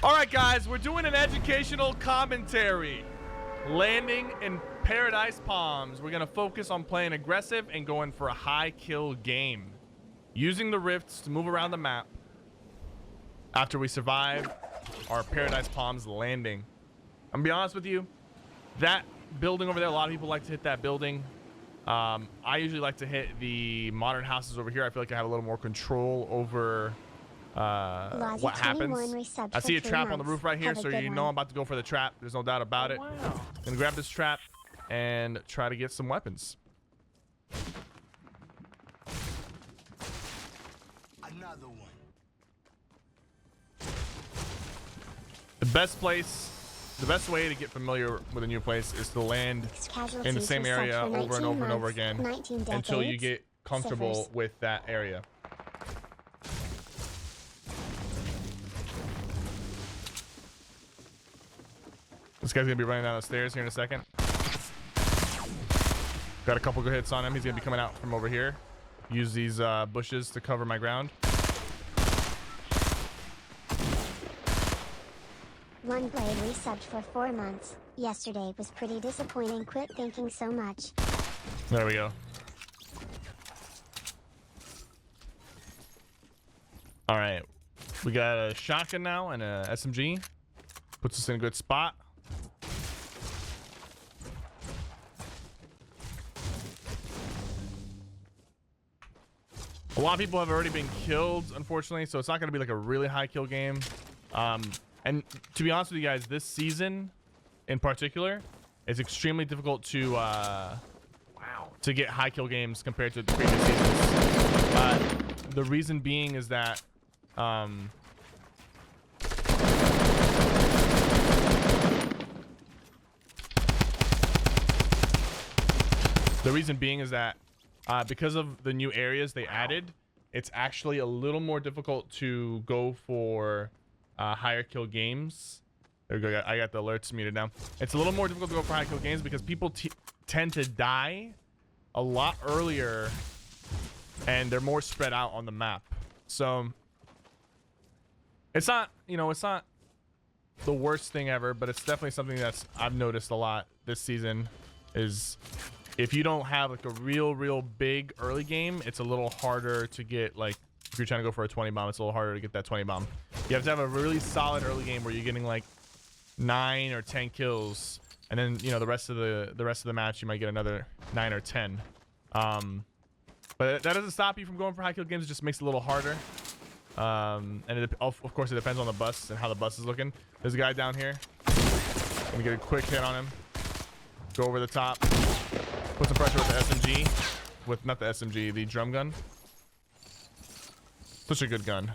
All right, guys, we're doing an educational commentary. Landing in Paradise Palms. We're going to focus on playing aggressive and going for a high kill game. Using the rifts to move around the map after we survive our Paradise Palms landing. I'm going to be honest with you. That building over there, a lot of people like to hit that building. I usually like to hit the modern houses over here. I feel like I have a little more control over what happens. I see a trap on the roof right here, so you know I'm about to go for the trap. There's no doubt about it. Wow. Gonna grab this trap and try to get some weapons. Another one. The best way to get familiar with a new place is to land in the same area over and over and over again until you get comfortable with that area. This guy's gonna be running down the stairs here in a second. Got a couple good hits on him. He's gonna be coming out from over here. Use these bushes to cover my ground. One Blade resubbed for 4 months. Yesterday was pretty disappointing. Quit thinking so much. There we go. All right, we got a shotgun now and a SMG. Puts us in a good spot. A lot of people have already been killed, unfortunately, so it's not going to be like a really high kill game. And to be honest with you guys, this season in particular is extremely difficult to get high kill games compared to the previous seasons. The reason being is that because of the new areas they added, it's actually a little more difficult to go for higher kill games. There we go. I got the alerts muted now. It's a little more difficult to go for high kill games because people tend to die a lot earlier and they're more spread out on the map. So it's not, it's not the worst thing ever, but it's definitely something that's I've noticed a lot this season is if you don't have like a real big early game, it's a little harder to get, like if you're trying to go for a 20 bomb, it's a little harder to get that 20 bomb. You have to have a really solid early game where you're getting like 9 or 10 kills, and then the rest of the match you might get another 9 or 10. But that doesn't stop you from going for high kill games. It just makes it a little harder. And of course it depends on the bus and how the bus is looking. There's a guy down here. Let me get a quick hit on him. Go over the top. Put some pressure with the SMG. Not the SMG, the drum gun. Such a good gun.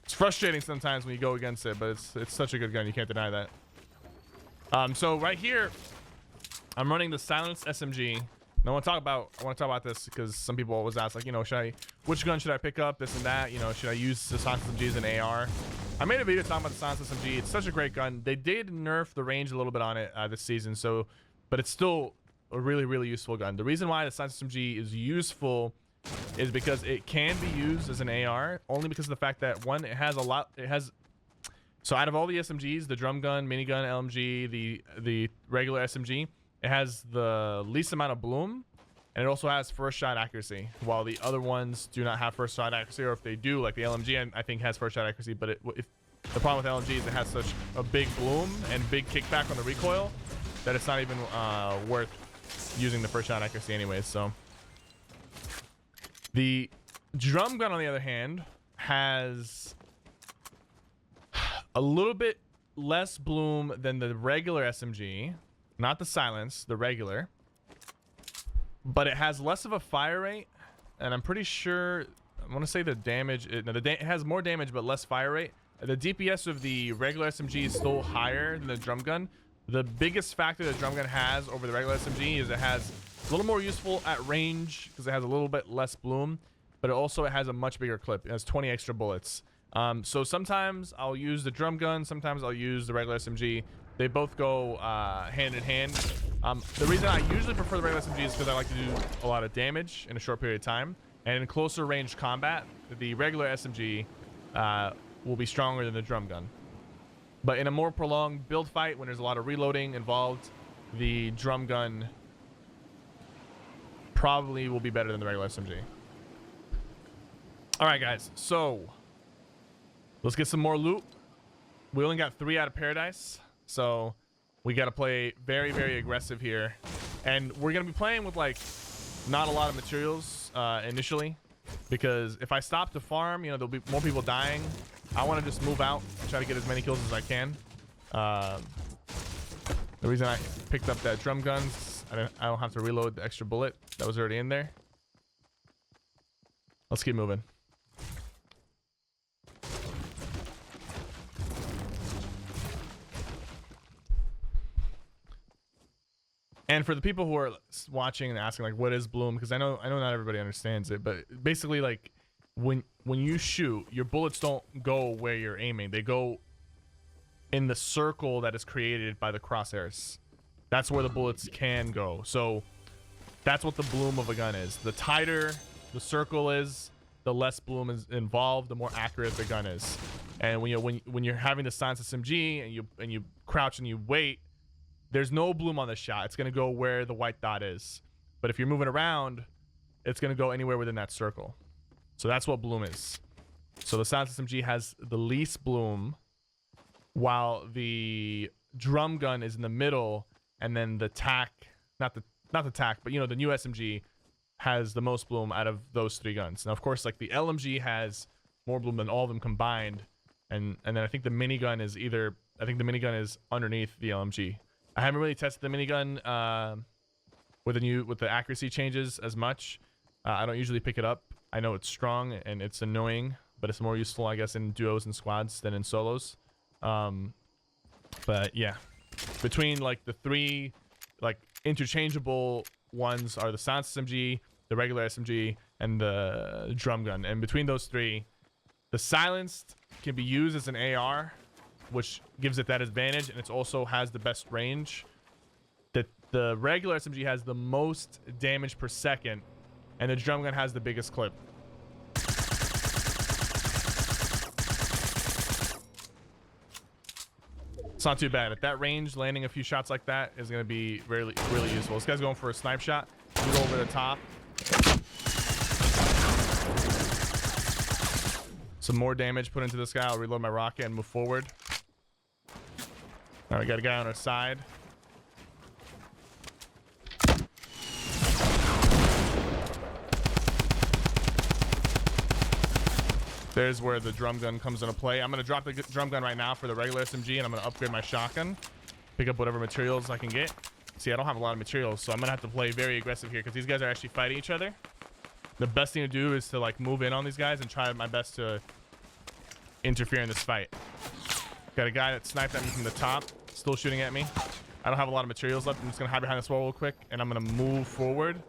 It's frustrating sometimes when you go against it, but it's such a good gun. You can't deny that. So right here, I'm running the silenced SMG. And I want to talk about this because some people always ask, like, which gun should I pick up? This and that. Should I use the silenced SMG as an AR? I made a video talking about the silenced SMG. It's such a great gun. They did nerf the range a little bit on it this season, but it's still a really useful gun. The reason why the silenced SMG is useful is because it can be used as an AR only because of the fact that one, so out of all the SMGs, the drum gun, minigun, LMG, the regular SMG, it has the least amount of bloom, and it also has first shot accuracy, while the other ones do not have first shot accuracy, or if they do, like the LMG I think has first shot accuracy, but the problem with LMG is it has such a big bloom and big kickback on the recoil that it's not even worth using the first shot accuracy anyways. So the drum gun, on the other hand, has a little bit less bloom than the regular SMG, not the silence, the regular, but it has less of a fire rate, and I'm pretty sure I want to say the damage. It has more damage but less fire rate. The DPS of the regular SMG is still higher than the drum gun. The biggest factor the drum gun has over the regular SMG is it has a little more useful at range because it has a little bit less bloom, but it has a much bigger clip. It has 20 extra bullets. So sometimes I'll use the drum gun, sometimes I'll use the regular SMG. They both go hand in hand. The reason I usually prefer the regular SMG is because I like to do a lot of damage in a short period of time. And in closer range combat, the regular SMG will be stronger than the drum gun. But in a more prolonged build fight, when there's a lot of reloading involved, the drum gun probably will be better than the regular SMG. All right, guys. So let's get some more loot. We only got 3 out of Paradise, so we got to play very, very aggressive here. And we're going to be playing with, like, not a lot of materials initially, because if I stop to farm, you know, there'll be more people dying. I want to just move out and try to get as many kills as I can. The reason I picked up that drum gun, I don't have to reload the extra bullet that was already in there. Let's keep moving. And for the people who are watching and asking, like, what is bloom? Because I know not everybody understands it, but basically, like, when you shoot, your bullets don't go where you're aiming. They go in the circle that is created by the crosshairs. That's where the bullets can go. So that's what the bloom of a gun is. The tighter the circle is, the less bloom is involved, the more accurate the gun is. And when you're having the silence SMG and you crouch and you wait, there's no bloom on the shot. It's going to go where the white dot is. But if you're moving around, it's going to go anywhere within that circle. So that's what bloom is. So the silence SMG has the least bloom, while the drum gun is in the middle, and then the tac, not the tac, but, you know, the new SMG has the most bloom out of those 3 guns. Now, of course, like, the LMG has more bloom than all of them combined, and then I think the minigun is underneath the LMG. I haven't really tested the minigun with the accuracy changes as much. I don't usually pick it up. I know it's strong and it's annoying, but it's more useful, I guess, in duos and squads than in solos. But yeah, between, like, the 3, like, interchangeable ones are the silence SMG, the regular SMG, and the drum gun. And between those 3, the silenced can be used as an AR, which gives it that advantage, and it also has the best range. The regular SMG has the most damage per second, and the drum gun has the biggest clip. It's not too bad. At that range, landing a few shots like that is going to be really, really useful. This guy's going for a snipe shot. We go over the top. Some more damage put into this guy. I'll reload my rocket and move forward. All right, we got a guy on our side. There's where the drum gun comes into play. I'm going to drop the drum gun right now for the regular SMG, and I'm going to upgrade my shotgun. Pick up whatever materials I can get. See, I don't have a lot of materials, so I'm going to have to play very aggressive here because these guys are actually fighting each other. The best thing to do is to, like, move in on these guys and try my best to interfere in this fight. Got a guy that sniped at me from the top, still shooting at me. I don't have a lot of materials left. I'm just going to hide behind this wall real quick, and I'm going to move forward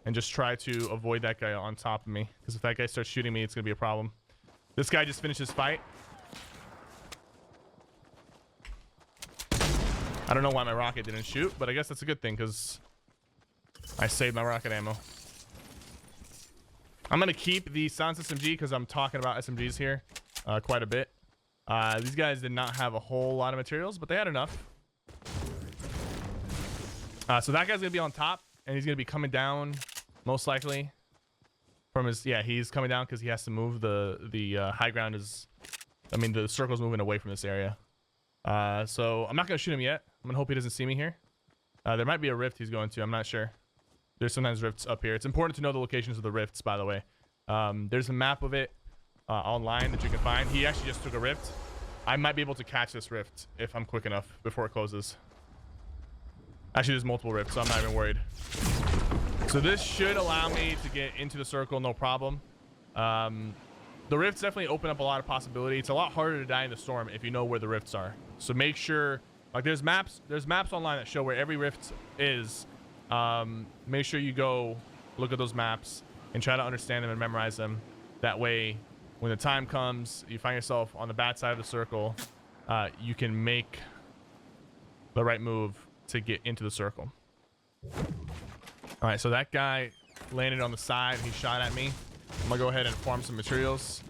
and just try to avoid that guy on top of me, because if that guy starts shooting me, it's going to be a problem. This guy just finished his fight. I don't know why my rocket didn't shoot, but I guess that's a good thing because I saved my rocket ammo. I'm going to keep the silence SMG because I'm talking about SMGs here quite a bit. These guys did not have a whole lot of materials, but they had enough. So that guy's going to be on top, and he's going to be coming down most likely. From his, yeah, he's coming down because he has to move. The high ground is, I mean, the circle's moving away from this area. So I'm not gonna shoot him yet. I'm gonna hope he doesn't see me here. There might be a rift he's going to. I'm not sure. There's sometimes rifts up here. It's important to know the locations of the rifts, by the way. There's a map of it online that you can find. He actually just took a rift. I might be able to catch this rift if I'm quick enough before it closes. Actually, there's multiple rifts, so I'm not even worried. So this should allow me to get into the circle, no problem. The rifts definitely open up a lot of possibility. It's a lot harder to die in the storm if you know where the rifts are. So make sure, like, there's maps online that show where every rift is. Make sure you go look at those maps and try to understand them and memorize them. That way, when the time comes, you find yourself on the bad side of the circle, you can make the right move to get into the circle. All right, so that guy landed on the side. He shot at me. I'm gonna go ahead and farm some materials.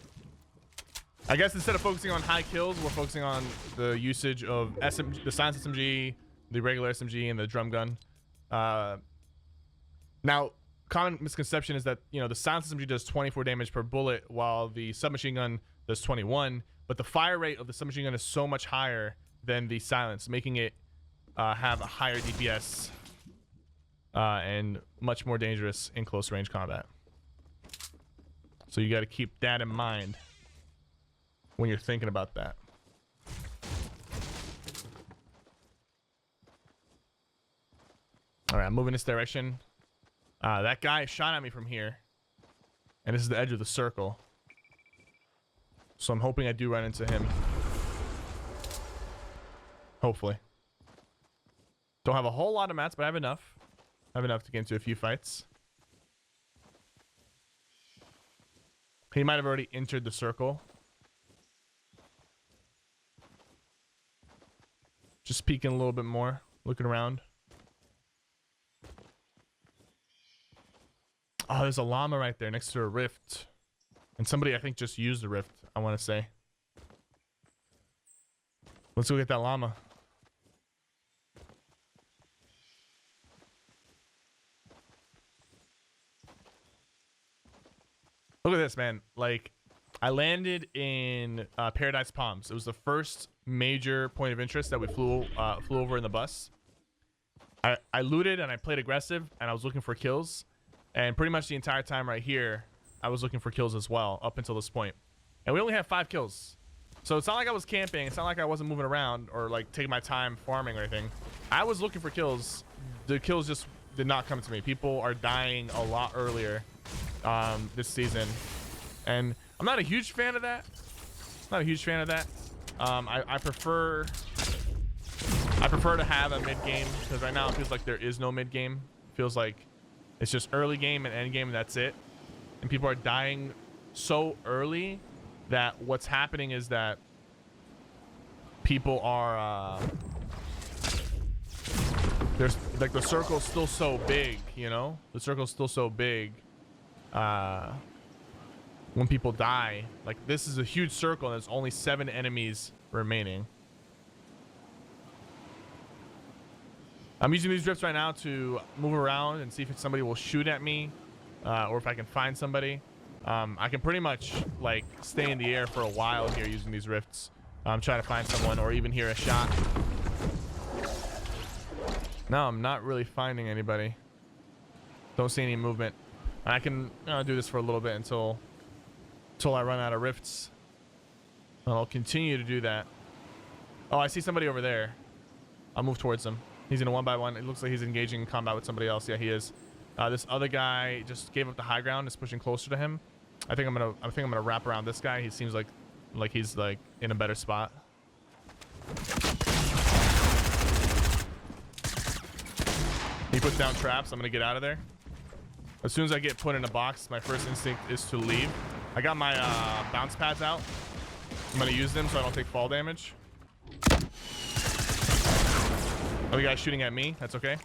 I guess instead of focusing on high kills, we're focusing on the usage of SMG, the silenced SMG, the regular SMG, and the drum gun. Now, common misconception is that, you know, the silenced SMG does 24 damage per bullet, while the submachine gun does 21. But the fire rate of the submachine gun is so much higher than the silence, making it have a higher DPS and much more dangerous in close range combat. So you got to keep that in mind when you're thinking about that. All right, I'm moving this direction. That guy shot at me from here, and this is the edge of the circle. So I'm hoping I do run into him. Hopefully. Don't have a whole lot of mats, but I have enough. I have enough to get into a few fights. He might have already entered the circle. Just peeking a little bit more, looking around. Oh, there's a llama right there next to a rift. And somebody, I think, just used the rift, I want to say. Let's go get that llama. Look at this, man. Like, I landed in Paradise Palms. It was the first major point of interest that we flew over in the bus. I looted and I played aggressive and I was looking for kills. And pretty much the entire time right here, I was looking for kills as well up until this point. And we only had 5 kills. So it's not like I was camping. It's not like I wasn't moving around or like taking my time farming or anything. I was looking for kills. The kills just did not come to me. People are dying a lot earlier this season. And I'm not a huge fan of that. Not a huge fan of that. I prefer to have a mid game, because right now it feels like there is no mid game. It feels like it's just early game and end game, and that's it. And people are dying so early that what's happening is that people are there's like the circle's still so big, you know? The circle's still so big. When people die, like this is a huge circle and there's only 7 enemies remaining. I'm using these drifts right now to move around and see if somebody will shoot at me, or if I can find somebody. I can pretty much like stay in the air for a while here using these rifts. Trying to find someone or even hear a shot. No, I'm not really finding anybody. Don't see any movement. I can do this for a little bit until I run out of rifts. And I'll continue to do that. Oh, I see somebody over there. I'll move towards him. He's in a 1-by-1. It looks like he's engaging in combat with somebody else. Yeah, he is. This other guy just gave up the high ground. Is pushing closer to him. I think I'm gonna wrap around this guy. He seems like he's like in a better spot. He puts down traps. I'm gonna get out of there. As soon as I get put in a box, my first instinct is to leave. I got my bounce pads out. I'm gonna use them so I don't take fall damage. Other guy's shooting at me. That's okay.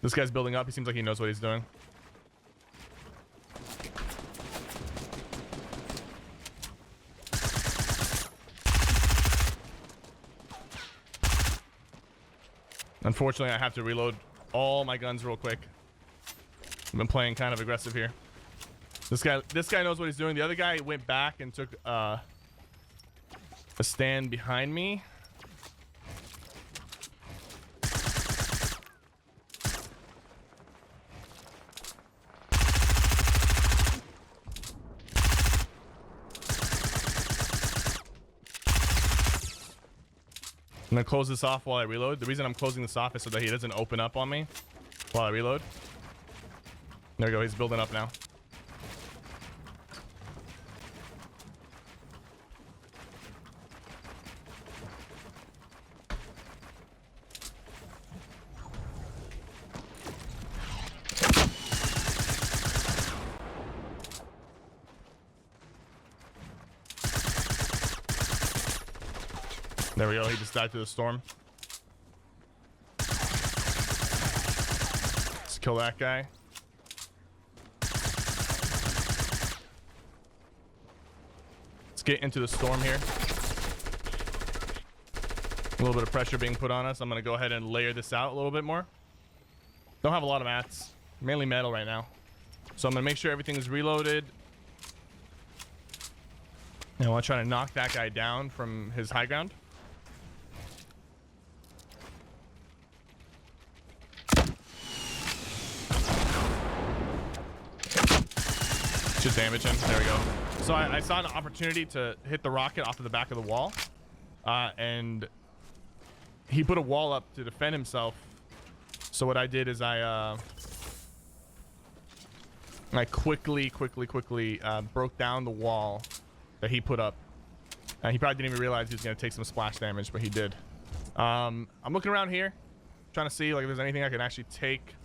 This guy's building up. He seems like he knows what he's doing. Unfortunately, I have to reload all my guns real quick. I've been playing kind of aggressive here. This guy knows what he's doing. The other guy went back and took a stand behind me. I'm gonna close this off while I reload. The reason I'm closing this off is so that he doesn't open up on me while I reload. There we go, he's building up now. There we go, he just died to the storm. Let's kill that guy. Let's get into the storm here. A little bit of pressure being put on us. I'm going to go ahead and layer this out a little bit more. Don't have a lot of mats. Mainly metal right now. So I'm going to make sure everything is reloaded. And I want to try to knock that guy down from his high ground. Should damage him. There we go. So I saw an opportunity to hit the rocket off of the back of the wall. And he put a wall up to defend himself. So what I did is I quickly broke down the wall that he put up. He probably didn't even realize he was going to take some splash damage, but he did. I'm looking around here, trying to see like if there's anything I can actually take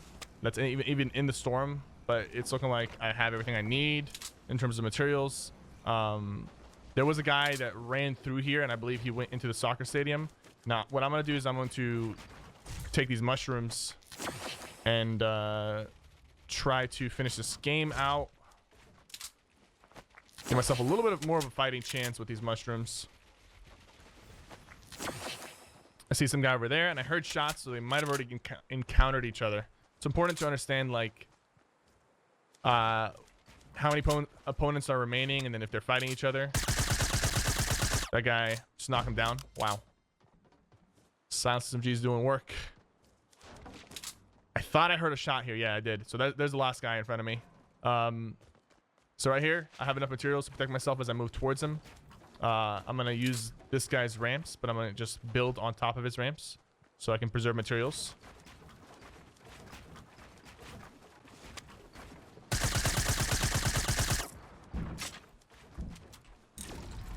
that's even in the storm. But it's looking like I have everything I need in terms of materials. There was a guy that ran through here, and I believe he went into the soccer stadium. Now, what I'm going to do is I'm going to take these mushrooms and try to finish this game out. Give myself a little bit more of a fighting chance with these mushrooms. I see some guy over there, and I heard shots, so they might have already encountered each other. It's important to understand, like, how many opponents are remaining, and then if they're fighting each other. That guy, just knock him down. Wow. Silence SMG is doing work. I thought I heard a shot here. Yeah, I did. So there's the last guy in front of me. So right here, I have enough materials to protect myself as I move towards him. I'm going to use this guy's ramps, but I'm going to just build on top of his ramps so I can preserve materials.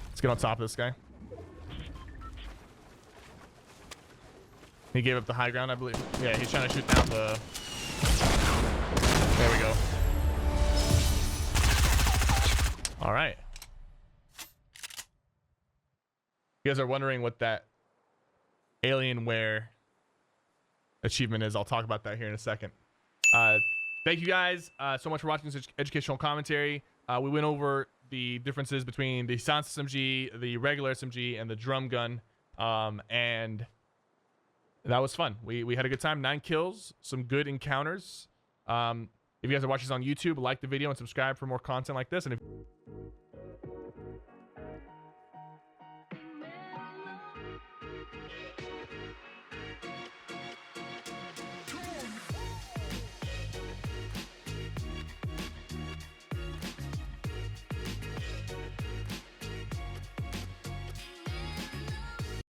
Let's get on top of this guy. He gave up the high ground, I believe. Yeah, he's trying to shoot down the... There we go. All right. You guys are wondering what that Alienware achievement is. I'll talk about that here in a second. Thank you guys so much for watching this educational commentary. We went over the differences between the Silence SMG, the regular SMG, and the drum gun. And that was fun. We had a good time. 9 kills, some good encounters. If you guys are watching this on YouTube, like the video and subscribe for more content like this. And if